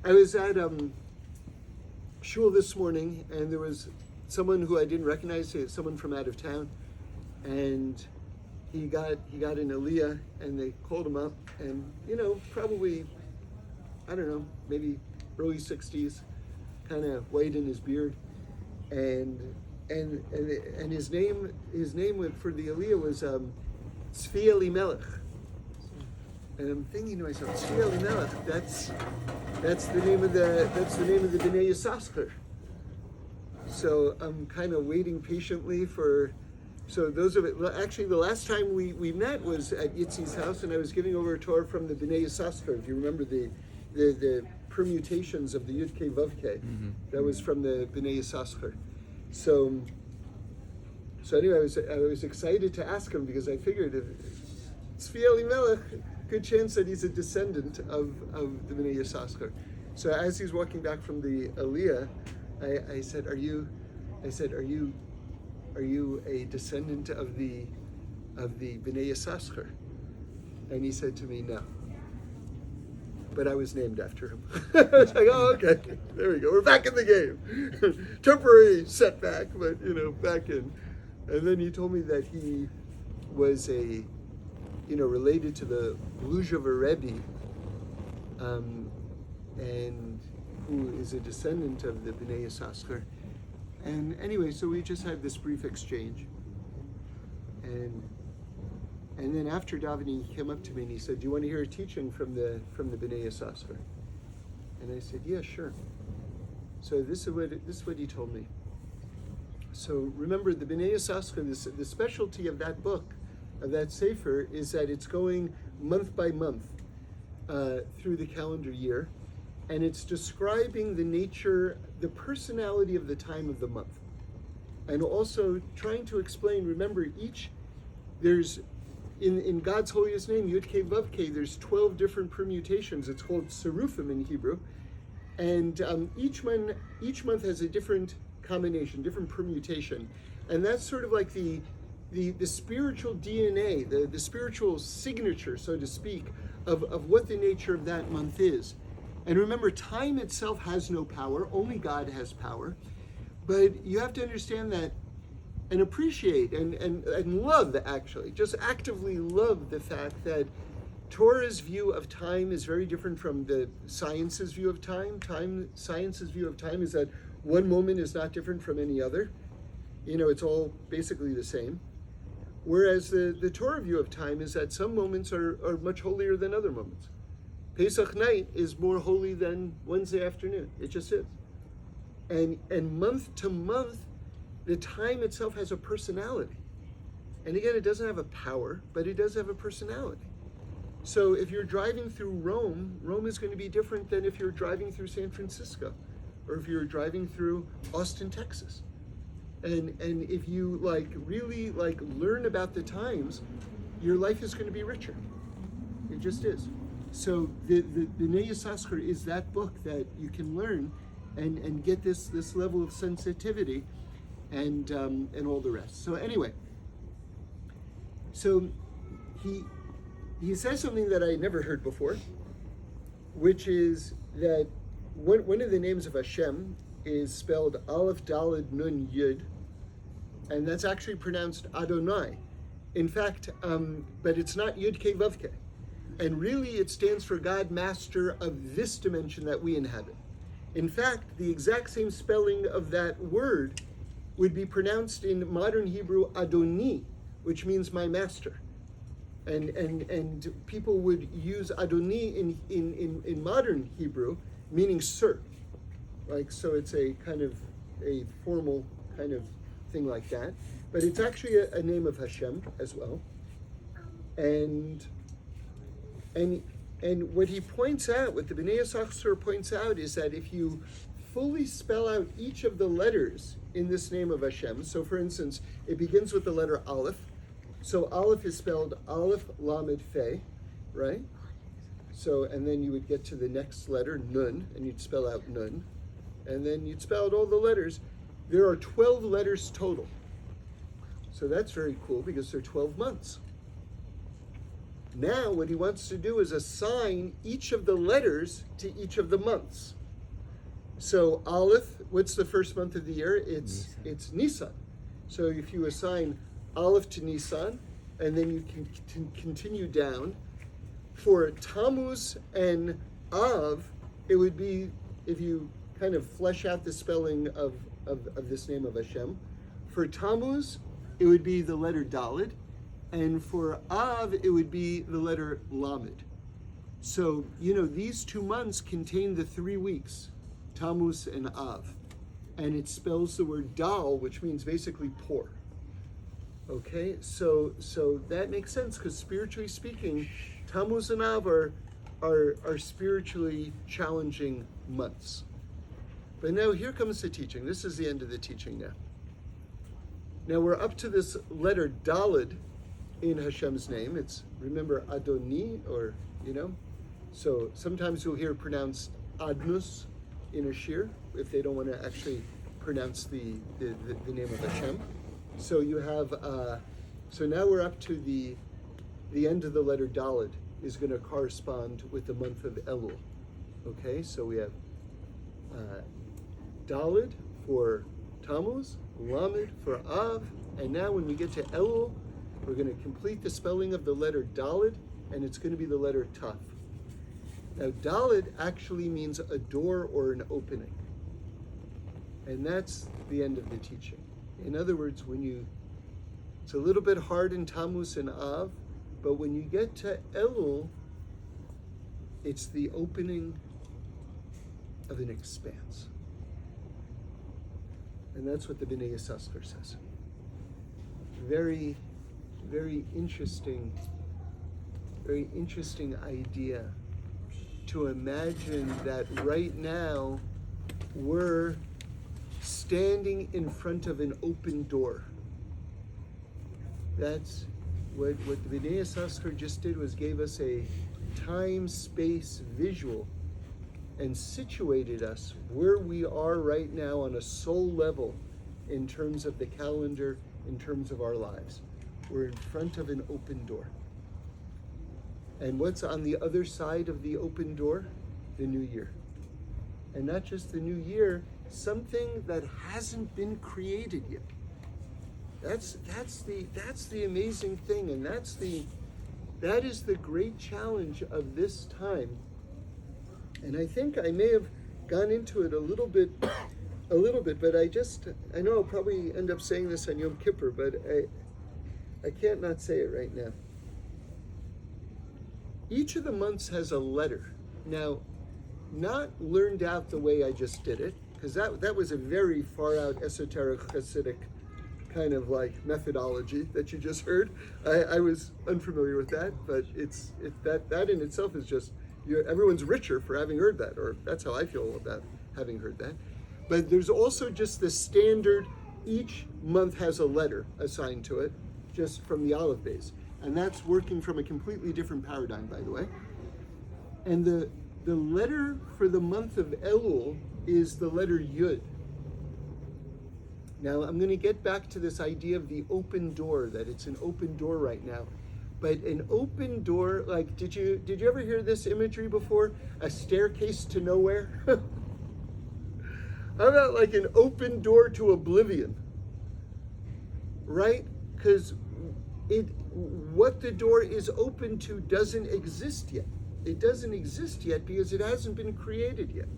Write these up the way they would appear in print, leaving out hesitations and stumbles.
I was at shul this morning, and there was someone who I didn't recognize, someone from out of town, and he got an aliyah, and they called him up, and probably, I don't know, maybe early 60s, kind of white in his beard, and his name for the aliyah was Tzvi Elimelech. And I'm thinking to myself, Tzvi Elimelech, that's the name of the Bnei Yissaschar. So I'm kind of waiting patiently for. So those of it. Actually, the last time we met was at Yitzi's house, and I was giving over a Torah from the Bnei Yissaschar. If you remember the permutations of the Yud Kei Vav Kei, that was from the Bnei Yissaschar. So anyway, I was excited to ask him because I figured if Tzvi Elimelech, good chance that he's a descendant of the Bnei Yissaschar. So as he's walking back from the Aliyah, I said, "Are you a descendant of the Bnei Yissaschar?" And he said to me, "No. But I was named after him." I was like, "Oh, okay. There we go. We're back in the game." Temporary setback, but back in. And then he told me that he was related to the Luzhover Rebbe, and who is a descendant of the Bnei Yissaschar. And anyway, so we just had this brief exchange. And then after davening, he came up to me and he said, "Do you want to hear a teaching from the Bnei Yissaschar?" And I said, "Yeah, sure." So this is what he told me. So remember, the Bnei Yissaschar, the specialty of that book, of that sefer, is that it's going month by month through the calendar year, and it's describing the nature, the personality of the time of the month, and also trying to explain. Remember, there's in God's holiest name, Yud Kei Vav Kei, there's 12 different permutations. It's called Serufim in Hebrew, and each month has a different combination, different permutation, and that's sort of like the spiritual DNA, the spiritual signature, so to speak, of what the nature of that month is. And remember, time itself has no power, only God has power. But you have to understand that and appreciate and love, actually, just actively love the fact that Torah's view of time is very different from the science's view of time. Science's view of time is that one moment is not different from any other. It's all basically the same. Whereas the Torah view of time is that some moments are much holier than other moments. Pesach night is more holy than Wednesday afternoon. It just is. And month to month, the time itself has a personality. And again, it doesn't have a power, but it does have a personality. So if you're driving through Rome is going to be different than if you're driving through San Francisco, or if you're driving through Austin, Texas. And if you really learn about the times, your life is going to be richer. It just is. So the Bnei Yissaschar is that book that you can learn and get this level of sensitivity and all the rest. So anyway, so he says something that I never heard before, which is that one of the names of Hashem is spelled Aleph Daled Nun Yud, and that's actually pronounced Adonai. In fact, but it's not Yud Kei Vav Kei. And really it stands for God Master of this dimension that we inhabit. In fact, the exact same spelling of that word would be pronounced in modern Hebrew Adoni, which means my master. And people would use Adoni in modern Hebrew, meaning sir. So it's a kind of a formal kind of thing like that. But it's actually a name of Hashem as well. And what he points out, what the Bnei Yissaschar points out, is that if you fully spell out each of the letters in this name of Hashem, so for instance, it begins with the letter Aleph. So Aleph is spelled Aleph Lamed Fe, right? So, and then you would get to the next letter, Nun, and you'd spell out Nun. And then you'd spell out all the letters. There are 12 letters total. So that's very cool because there are 12 months. Now what he wants to do is assign each of the letters to each of the months. So Aleph, what's the first month of the year? It's Nisan. So if you assign Aleph to Nisan, and then you can continue down. For Tammuz and Av, it would be, if you kind of flesh out the spelling of this name of Hashem, for Tammuz, it would be the letter Daled, and for Av, it would be the letter Lamed. So, these 2 months contain the 3 weeks, Tammuz and Av, and it spells the word Dal, which means basically pour. Okay, so that makes sense, because spiritually speaking, Tammuz and Av are spiritually challenging months. But now here comes the teaching. This is the end of the teaching now. Now we're up to this letter Daled in Hashem's name. It's, remember, Adoni, or, so sometimes you'll hear pronounced Adnus in a shir, if they don't want to actually pronounce the name of Hashem. So you have, so now we're up to the end of the letter Daled is going to correspond with the month of Elul. Okay, so we have Daled for Tammuz, Lamed for Av, and now when we get to Elul, we're going to complete the spelling of the letter Daled, and it's going to be the letter Taf. Now Daled actually means a door or an opening, and that's the end of the teaching. In other words, it's a little bit hard in Tammuz and Av, but when you get to Elul, it's the opening of an expanse. And that's what the Bnei Yissaschar says. Very, very interesting idea to imagine that right now we're standing in front of an open door. That's what the Bnei Yissaschar just did, was gave us a time-space visual and situated us where we are right now on a soul level in terms of the calendar, in terms of our lives. We're in front of an open door. And what's on the other side of the open door? The new year. And not just the new year, something that hasn't been created yet. That's the amazing thing, and that is the great challenge of this time. And I think I may have gone into it a little bit, but I know I'll probably end up saying this on Yom Kippur, but I can't not say it right now. Each of the months has a letter. Now, not learned out the way I just did it, because that was a very far out esoteric Hasidic kind of like methodology that you just heard. I was unfamiliar with that, but that in itself is just, everyone's richer for having heard that, or that's how I feel about having heard that. But there's also just the standard, each month has a letter assigned to it, just from the Aleph base. And that's working from a completely different paradigm, by the way. And the letter for the month of Elul is the letter Yud. Now, I'm going to get back to this idea of the open door, that it's an open door right now. But an open door, like, did you ever hear this imagery before? A staircase to nowhere? How about like an open door to oblivion? Right? Because what the door is open to doesn't exist yet. It doesn't exist yet because it hasn't been created yet.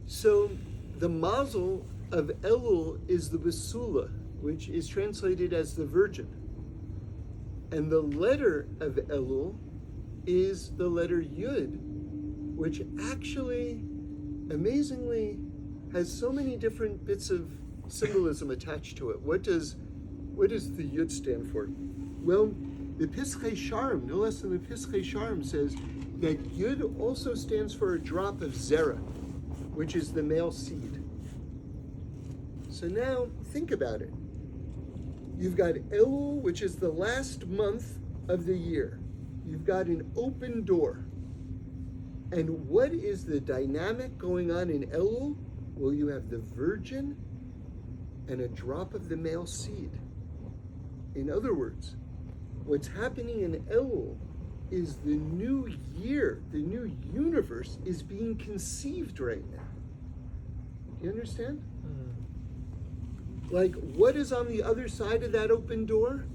So the mazel of Elul is the Basula, which is translated as the Virgin. And the letter of Elul is the letter Yud, which actually, amazingly, has so many different bits of symbolism attached to it. What does the Yud stand for? Well, the Pischei Sharm, no less than the Pischei Sharm, says that Yud also stands for a drop of Zerah, which is the male seed. So now, think about it. You've got Elul, which is the last month of the year. You've got an open door. And what is the dynamic going on in Elul? will you have the virgin and a drop of the male seed. In other words, what's happening in Elul is the new year, the new universe is being conceived right now. You understand? Like, what is on the other side of that open door?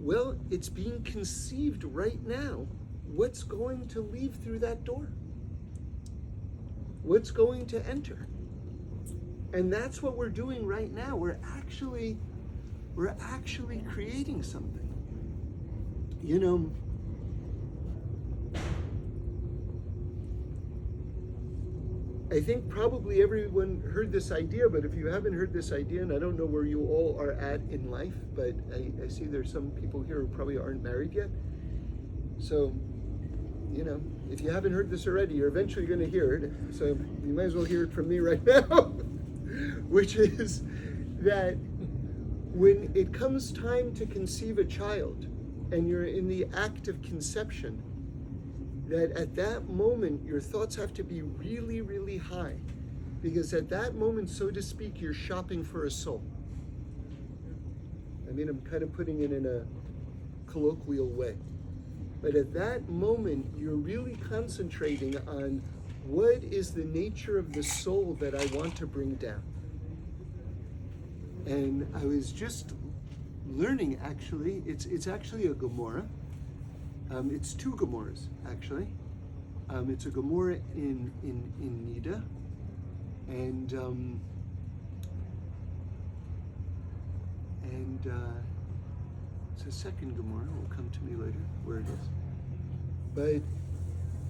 Well, it's being conceived right now. What's going to leave through that door? What's going to enter? And that's what we're doing right now. We're actually creating something. You know, I think probably everyone heard this idea, but if you haven't heard this idea, and I don't know where you all are at in life, but I see there's some people here who probably aren't married yet. So, you know, if you haven't heard this already, you're eventually going to hear it. So you might as well hear it from me right now, which is that when it comes time to conceive a child and you're in the act of conception, that at that moment, your thoughts have to be really, really high. Because at that moment, so to speak, you're shopping for a soul. I mean, I'm kind of putting it in a colloquial way. But at that moment, you're really concentrating on what is the nature of the soul that I want to bring down. And I was just learning, actually, it's actually a Gemara. It's two Gemaras, actually. It's a Gemara in Nida, and it's a second Gemara. Will come to me later where it is.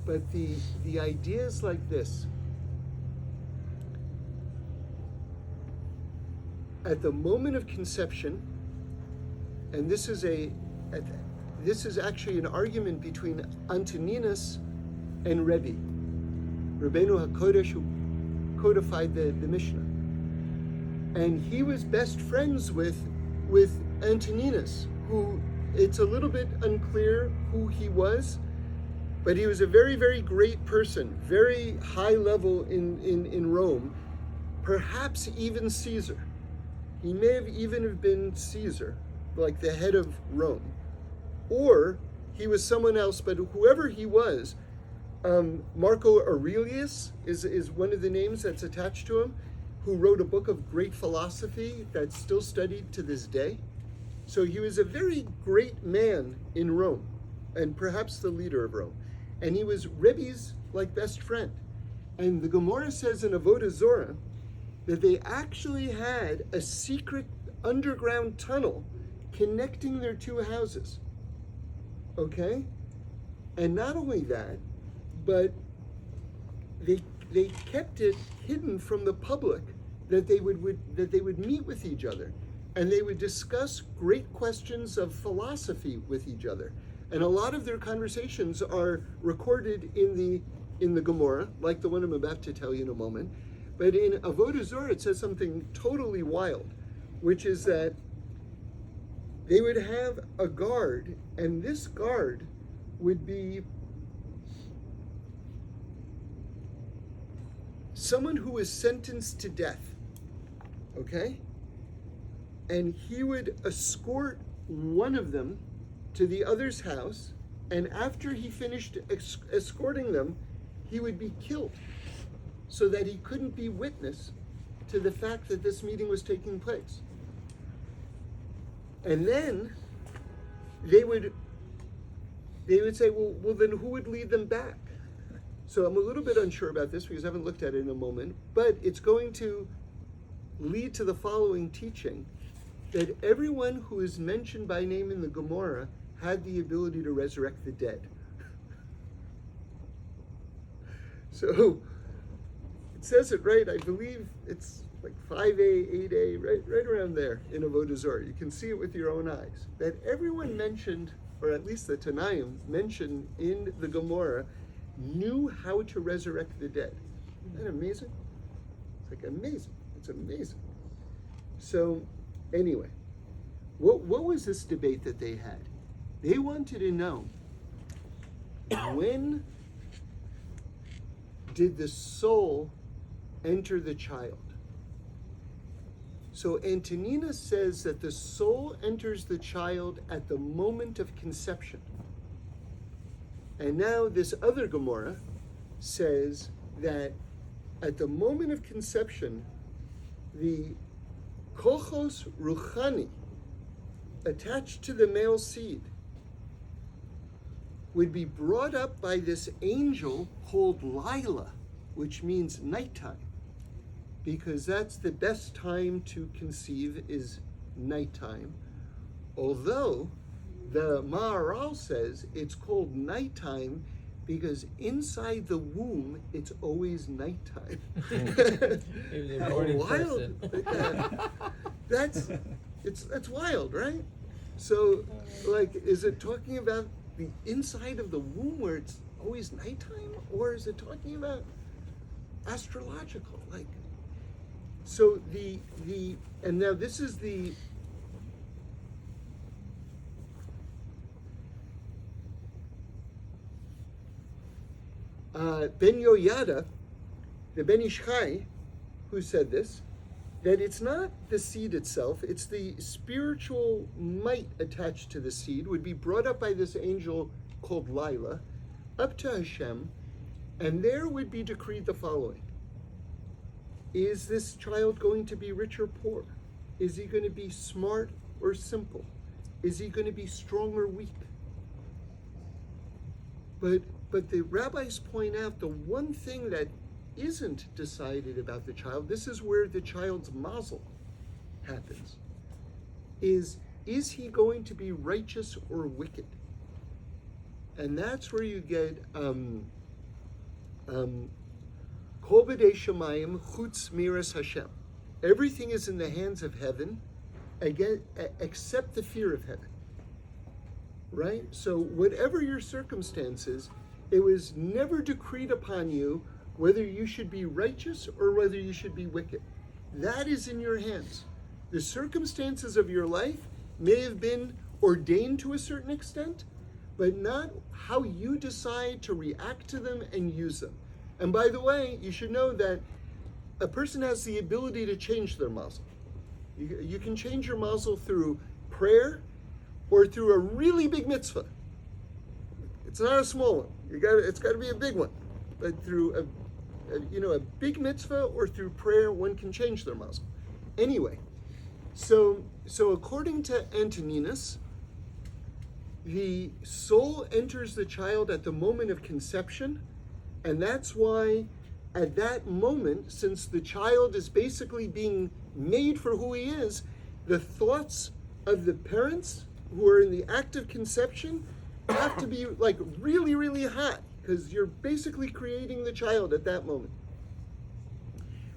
But the idea is like this. At the moment of conception, and this is actually an argument between Antoninus and Rebbe, Rabbeinu HaKodesh, who codified the Mishnah. And he was best friends with Antoninus, who it's a little bit unclear who he was, but he was a very, very great person, very high level in Rome, perhaps even Caesar. He may have even have been Caesar, like the head of Rome. Or he was someone else, but whoever he was, Marco Aurelius is one of the names that's attached to him, who wrote a book of great philosophy that's still studied to this day. So he was a very great man in Rome, and perhaps the leader of Rome. And he was Rebbe's best friend. And the Gemara says in Avodah Zorah that they actually had a secret underground tunnel connecting their two houses. Okay? And not only that, but they kept it hidden from the public that they would meet with each other, and they would discuss great questions of philosophy with each other. And a lot of their conversations are recorded in the Gemara, like the one I'm about to tell you in a moment. But in Avodah Zorah, it says something totally wild, which is that they would have a guard, and this guard would be someone who was sentenced to death, okay? And he would escort one of them to the other's house, and after he finished escorting them, he would be killed so that he couldn't be witness to the fact that this meeting was taking place. And then they would say, well, then who would lead them back? So I'm a little bit unsure about this because I haven't looked at it in a moment, but it's going to lead to the following teaching, that everyone who is mentioned by name in the Gemara had the ability to resurrect the dead. So it says it right, I believe it's like 5a, 8a, right around there in Avodah Zorah. You can see it with your own eyes. That everyone mentioned, or at least the Tanaim mentioned in the Gemara, knew how to resurrect the dead. Isn't that amazing? It's like amazing. It's amazing. So anyway, what was this debate that they had? They wanted to know, when did the soul enter the child. So Antonina says that the soul enters the child at the moment of conception. And now this other Gemara says that at the moment of conception, the kochos ruchani attached to the male seed would be brought up by this angel called Lila, which means nighttime, because that's the best time to conceive is nighttime. Although the Maharal says it's called nighttime because inside the womb it's always nighttime. Wild. That's wild, right? So, like, is it talking about the inside of the womb where it's always nighttime, or is it talking about astrological? Like, so the and now this is the Ben Yoyada, the Ben Ish Chai, who said this, that it's not the seed itself, it's the spiritual might attached to the seed, would be brought up by this angel called Lila, up to Hashem, and there would be decreed the following. Is this child going to be rich or poor? Is he going to be smart or simple? Is he going to be strong or weak? But the rabbis point out the one thing that isn't decided about the child, this is where the child's mazel happens, is he going to be righteous or wicked? And that's where you get Kol b'dei shamayim chutz miras Hashem. Everything is in the hands of heaven, again, except the fear of heaven. Right? So whatever your circumstances, it was never decreed upon you whether you should be righteous or whether you should be wicked. That is in your hands. The circumstances of your life may have been ordained to a certain extent, but not how you decide to react to them and use them. And by the way, you should know that a person has the ability to change their mazel. You can change your mazel through prayer or through a really big mitzvah. It's not a small one. It's got to be a big one. But through a big mitzvah or through prayer, one can change their mazel. Anyway, so according to Antoninus, the soul enters the child at the moment of conception, and that's why at that moment, since the child is basically being made for who he is, the thoughts of the parents who are in the act of conception have to be like really, really hot, because you're basically creating the child at that moment.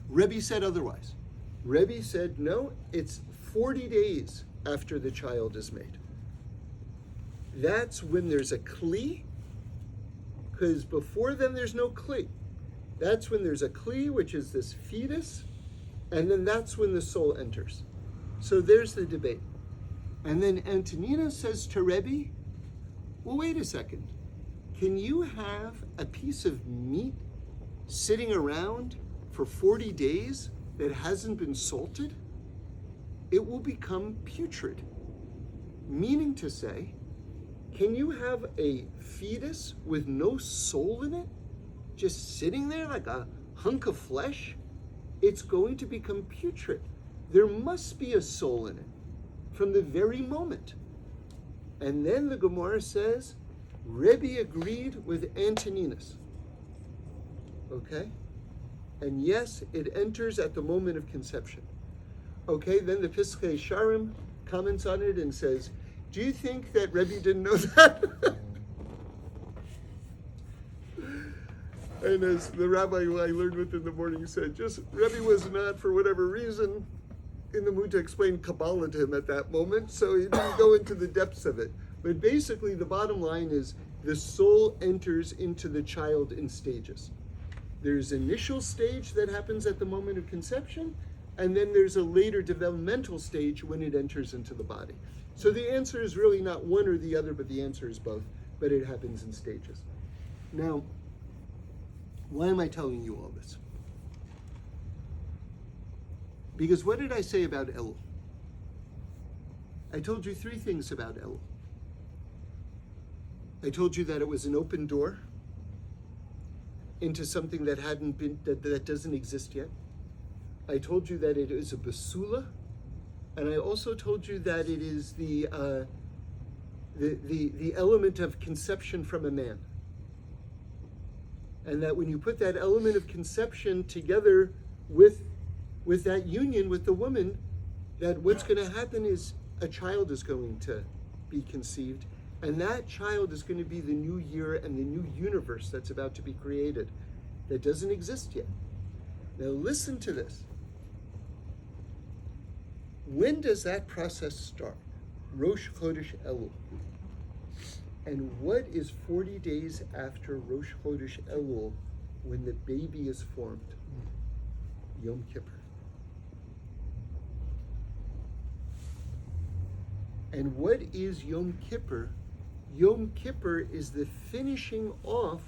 Rebbe said otherwise. Rebbe said, no, it's 40 days after the child is made. That's when there's a kli, because before then there's no kli. That's when there's a kli, which is this fetus, and then that's when the soul enters. So there's the debate. And then Antonina says to Rebbe, well, wait a second. Can you have a piece of meat sitting around for 40 days that hasn't been salted? It will become putrid. Meaning to say, can you have a fetus with no soul in it, just sitting there like a hunk of flesh? It's going to become putrid. There must be a soul in it from the very moment. And then the Gemara says, Rebbe agreed with Antoninus. Okay? And yes, it enters at the moment of conception. Okay, then the Piskei Sharim comments on it and says, do you think that Rebbe didn't know that? And as the rabbi who I learned with in the morning said, just Rebbe was not, for whatever reason, in the mood to explain Kabbalah to him at that moment, so he didn't go into the depths of it. But basically, the bottom line is the soul enters into the child in stages. There's initial stage that happens at the moment of conception, and then there's a later developmental stage when it enters into the body. So the answer is really not one or the other, but the answer is both, but it happens in stages. Now, why am I telling you all this? Because what did I say about Elul? I told you three things about Elul. I told you that it was an open door into something that hadn't been, that doesn't exist yet. I told you that it is a basula, and I also told you that it is the element of conception from a man. And that when you put that element of conception together with that union with the woman, that what's going to happen is a child is going to be conceived, and that child is going to be the new year and the new universe that's about to be created that doesn't exist yet. Now listen to this. When does that process start? Rosh Chodesh Elul. And what is 40 days after Rosh Chodesh Elul when the baby is formed? Yom Kippur. And what is Yom Kippur? Yom Kippur is the finishing off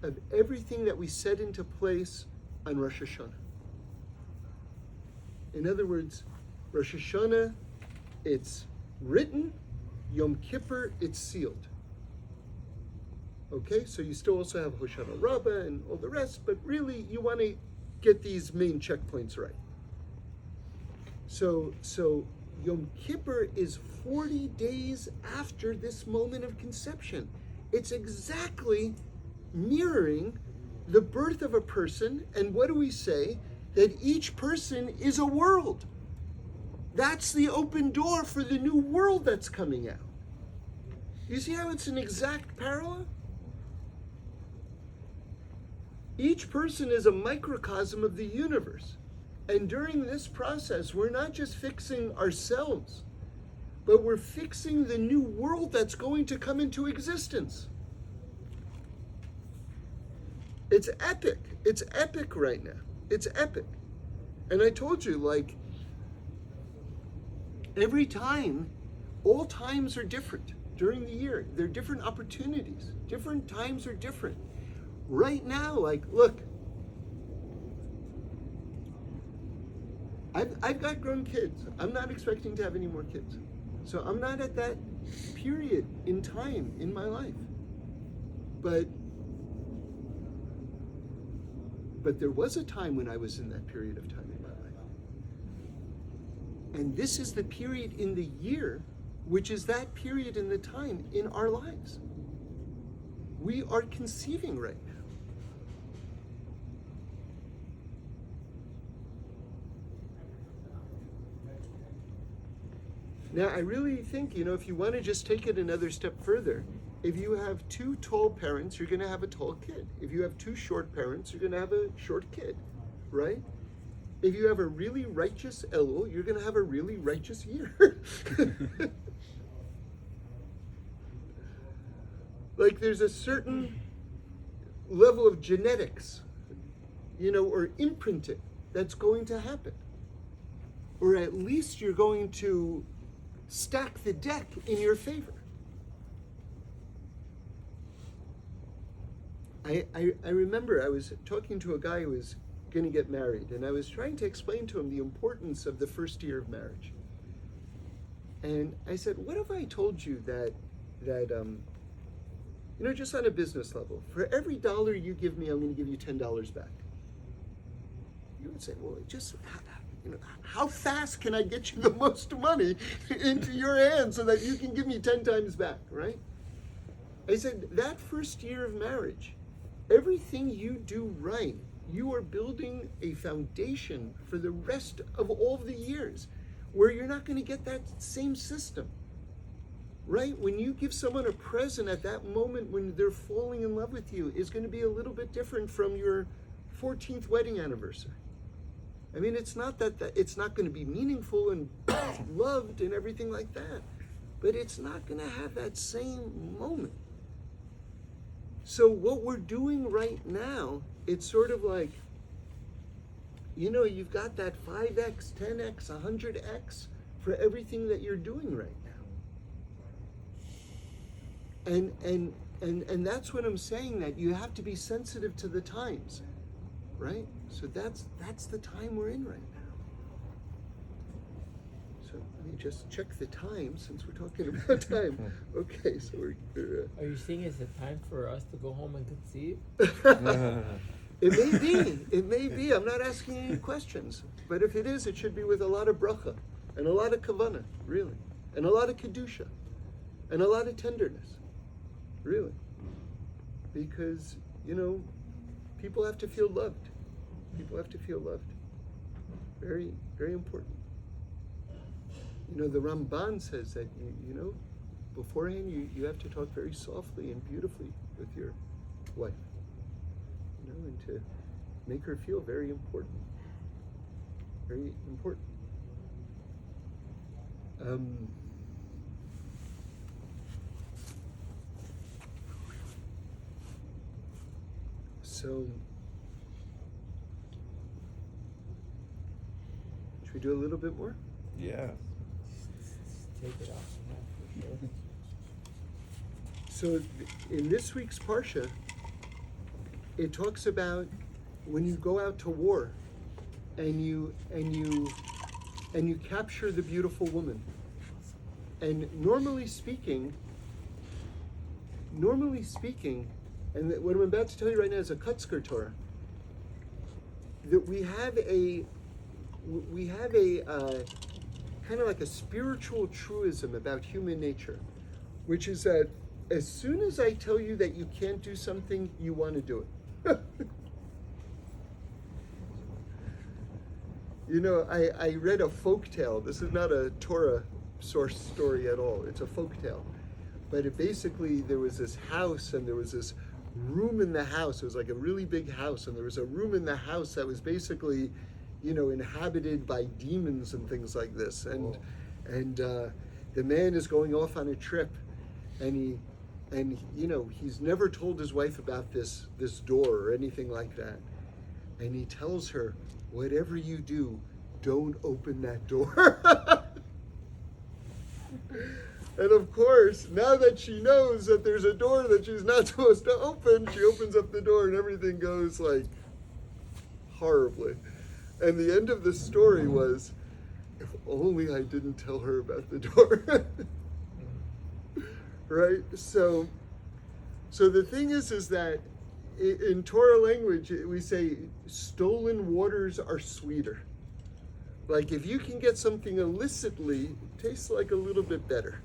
of everything that we set into place on Rosh Hashanah. In other words, Rosh Hashanah, it's written. Yom Kippur, it's sealed. Okay, so you still also have Hoshana Rabbah and all the rest, but really you want to get these main checkpoints right. So Yom Kippur is 40 days after this moment of conception. It's exactly mirroring the birth of a person, and what do we say? That each person is a world. That's the open door for the new world that's coming out. You see how it's an exact parallel? Each person is a microcosm of the universe. And during this process, we're not just fixing ourselves, but we're fixing the new world that's going to come into existence. It's epic. It's epic right now. It's epic. And I told you, like, every time, all times are different during the year. There are different opportunities. Different times are different. Right now, like, look, I've got grown kids. I'm not expecting to have any more kids. So I'm not at that period in time in my life. But there was a time when I was in that period of time in my life. And this is the period in the year, which is that period in the time in our lives. We are conceiving right now. Now, I really think, if you want to just take it another step further, if you have two tall parents, you're going to have a tall kid. If you have two short parents, you're going to have a short kid, right? If you have a really righteous Elul, you're going to have a really righteous year. Like there's a certain level of genetics, or imprinting that's going to happen. Or at least you're going to stack the deck in your favor. I remember I was talking to a guy who was going to get married, and I was trying to explain to him the importance of the first year of marriage. And I said, what if I told you that just on a business level, for every $1 you give me, I'm going to give you $10 back. You would say, well, how fast can I get you the most money into your hands so that you can give me 10 times back, right? I said, that first year of marriage, everything you do right, you are building a foundation for the rest of all the years where you're not going to get that same system, right? When you give someone a present at that moment when they're falling in love with you is going to be a little bit different from your 14th wedding anniversary. I mean, it's not that it's not going to be meaningful and loved and everything like that, but it's not going to have that same moment. So what we're doing right now, it's sort of like, you've got that 5x, 10x, 100x for everything that you're doing right now. And that's what I'm saying, that you have to be sensitive to the times, right? So that's the time we're in right now. Let me just check the time since we're talking about time. Okay, so we're Are you saying it's a time for us to go home and conceive? It may be. I'm not asking any questions. But if it is, it should be with a lot of bracha and a lot of kavanah, really. And a lot of kedusha and a lot of tenderness, really. Because, people have to feel loved. People have to feel loved. Very, very important. The Ramban says that, beforehand you have to talk very softly and beautifully with your wife. And to make her feel very important. Very important. So, should we do a little bit more? Yeah. Take it off. Yeah, for So, sure. in this week's Parsha, it talks about when you go out to war and you capture the beautiful woman. And normally speaking, and what I'm about to tell you right now is a Kutzker Torah, that we have a kind of like a spiritual truism about human nature, which is that as soon as I tell you that you can't do something, you want to do it. I read a folk tale. This is not a Torah source story at all. It's a folk tale. But there was this house and there was this room in the house. It was like a really big house, and there was a room in the house that was basically, inhabited by demons and things like this. And the man is going off on a trip, and he's never told his wife about this door or anything like that. And he tells her, whatever you do, don't open that door. And of course, now that she knows that there's a door that she's not supposed to open, she opens up the door and everything goes like horribly. And the end of the story was, if only I didn't tell her about the door. Right? So the thing is that in Torah language, we say stolen waters are sweeter. Like if you can get something illicitly, it tastes like a little bit better.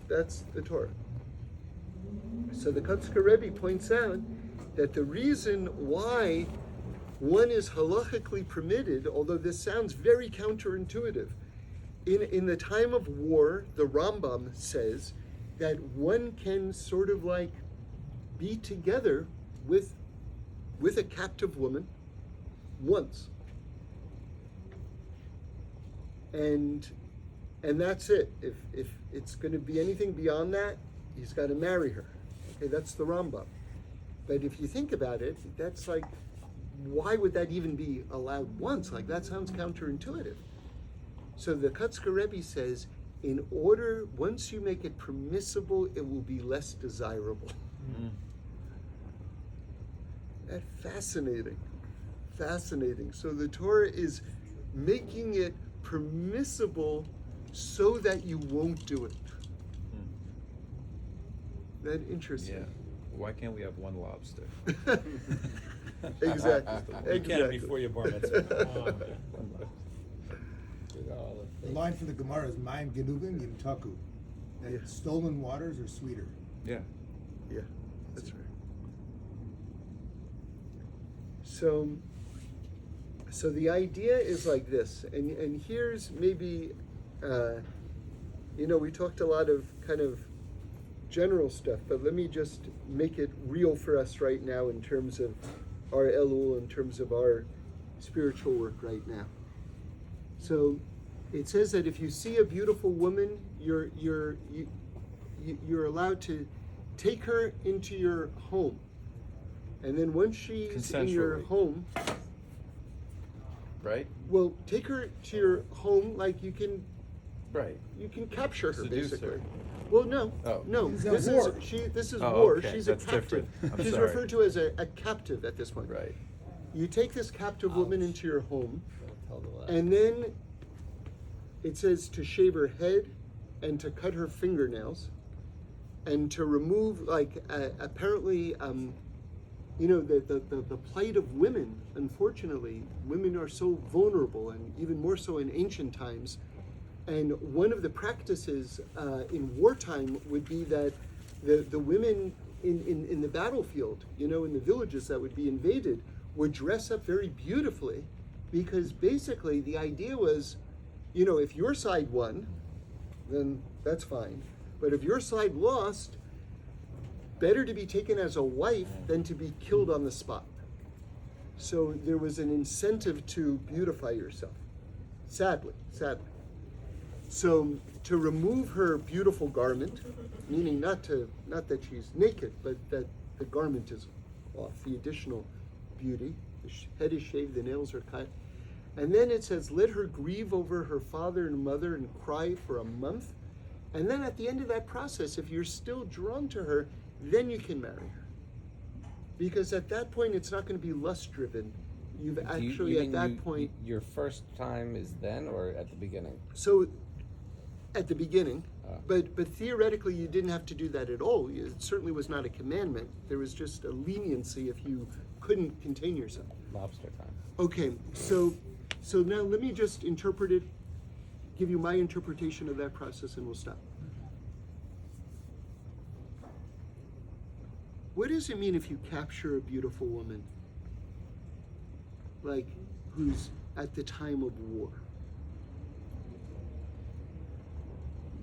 That's the Torah. So the Kutzker Rebbe points out that the reason why one is halachically permitted, although this sounds very counterintuitive, in the time of war, the Rambam says that one can sort of like be together with a captive woman once. And that's it. If it's going to be anything beyond that, he's got to marry her. Okay, that's the Rambam. But if you think about it, that's like, why would that even be allowed once? Like, that sounds counterintuitive. So the Kutzker Rebbe says, once you make it permissible, it will be less desirable. Mm-hmm. That's fascinating. So the Torah is making it permissible so that you won't do it. That interesting. Yeah. Why can't we have one lobster? Exactly. You can before your bar mitzvah. The line for the Gemara is Mayim Genugim Yim Taku. That Yeah. stolen waters are sweeter. Yeah. Yeah, that's right. So the idea is like this, and here's maybe, we talked a lot of kind of general stuff, but let me just make it real for us right now in terms of our Elul, in terms of our spiritual work right now. So it says that if you see a beautiful woman, you're allowed to take her into your home, and then once she's in your home, right? well, take her to your home, like you can capture her. Seduce basically. her. Well, no, Oh. no. This is war. This is Oh, war. okay. She's That's a captive. different. I'm She's sorry. referred to as a captive at this point. Right. You take this captive woman into your home, Don't tell the lie. and then it says to shave her head and to cut her fingernails and to remove, apparently, the plight of women. Unfortunately, women are so vulnerable, and even more so in ancient times. And one of the practices in wartime would be that the women in the battlefield, in the villages that would be invaded, would dress up very beautifully, because basically the idea was, if your side won, then that's fine. But if your side lost, better to be taken as a wife than to be killed on the spot. So there was an incentive to beautify yourself. Sadly. So to remove her beautiful garment, meaning not that she's naked, but that the garment is off, the additional beauty. The head is shaved, the nails are cut. And then it says, let her grieve over her father and mother and cry for a month. And then at the end of that process, if you're still drawn to her, then you can marry her. Because at that point, it's not going to be lust-driven. You've actually, at that point... Your first time is then or at the beginning? So, at the beginning. But theoretically, you didn't have to do that at all. It certainly was not a commandment. There was just a leniency if you couldn't contain yourself. Lobster time. Okay, so now let me just interpret it, give you my interpretation of that process, and we'll stop. What does it mean if you capture a beautiful woman, like who's at the time of war?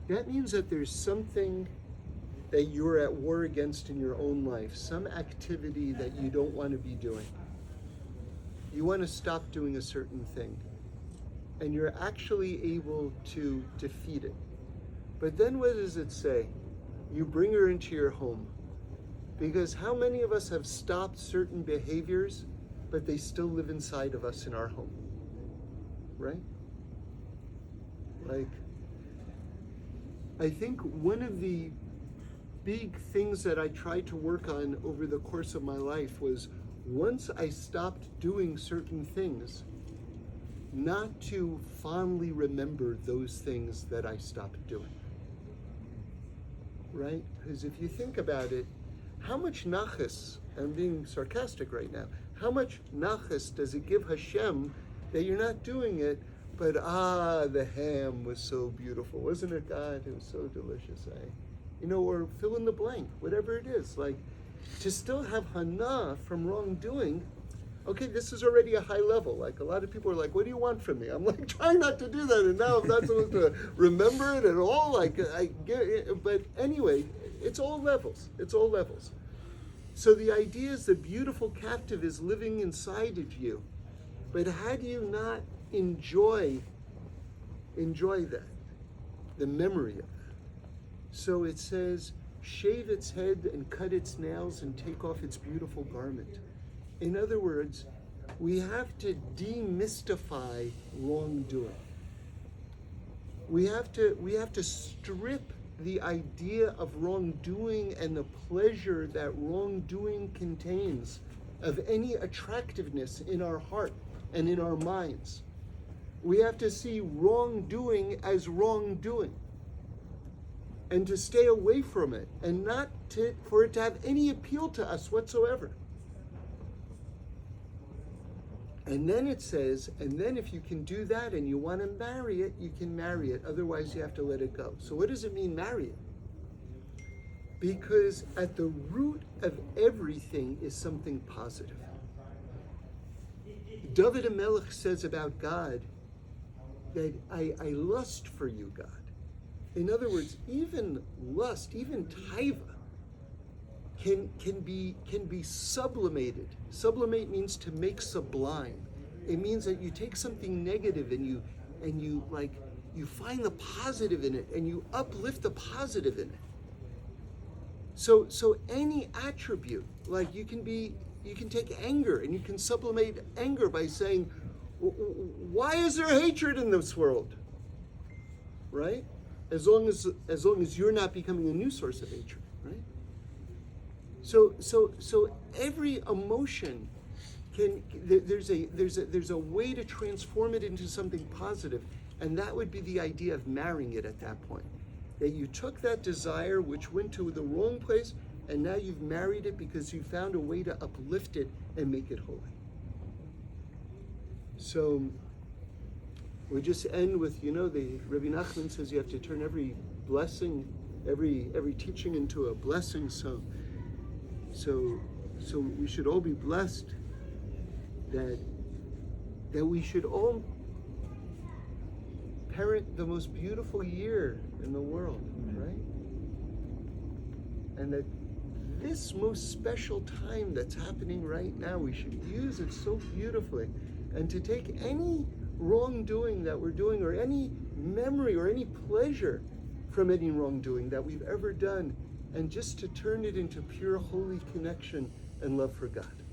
That means that there's something that you're at war against in your own life, some activity that you don't want to be doing. You want to stop doing a certain thing, and you're actually able to defeat it. But then what does it say? You bring her into your home. Because how many of us have stopped certain behaviors, but they still live inside of us in our home? Right? I think one of the big things that I tried to work on over the course of my life was, once I stopped doing certain things, not to fondly remember those things that I stopped doing. Right? Because if you think about it, how much nachas, I'm being sarcastic right now, how much nachas does it give Hashem that you're not doing it, but the ham was so beautiful, wasn't it, God? It was so delicious, or fill in the blank, whatever it is. Like, to still have hana from wrongdoing, okay, this is already a high level. Like, a lot of people are like, what do you want from me? I'm like, trying not to do that, and now I'm not supposed to remember it at all. Like, I get it, but anyway, it's all levels. So the idea is the beautiful captive is living inside of you. But how do you not enjoy that? The memory of that. So it says, shave its head and cut its nails and take off its beautiful garment. In other words, we have to demystify wrongdoing. We have to strip the idea of wrongdoing and the pleasure that wrongdoing contains of any attractiveness in our heart and in our minds. We have to see wrongdoing as wrongdoing and to stay away from it and not for it to have any appeal to us whatsoever. And then it says, and then if you can do that and you want to marry it, you can marry it. Otherwise, you have to let it go. So what does it mean, marry it? Because at the root of everything is something positive. David HaMelech says about God that I lust for you, God. In other words, even lust, even taiva, can be sublimated. Sublimate means to make sublime. It means that you take something negative and you find the positive in it and you uplift the positive in it. So any attribute, like you can take anger and you can sublimate anger by saying, why is there hatred in this world? Right? As long as you're not becoming a new source of hatred, right? So every emotion there's a way to transform it into something positive. And that would be the idea of marrying it at that point. That you took that desire which went to the wrong place, and now you've married it because you found a way to uplift it and make it holy. So we just end with, the Rabbi Nachman says you have to turn every blessing, every teaching into a blessing. So we should all be blessed that we should all parent the most beautiful year in the world, right? And that this most special time that's happening right now, we should use it so beautifully, and to take any wrongdoing that we're doing, or any memory or any pleasure from any wrongdoing that we've ever done, and just to turn it into pure holy connection and love for God.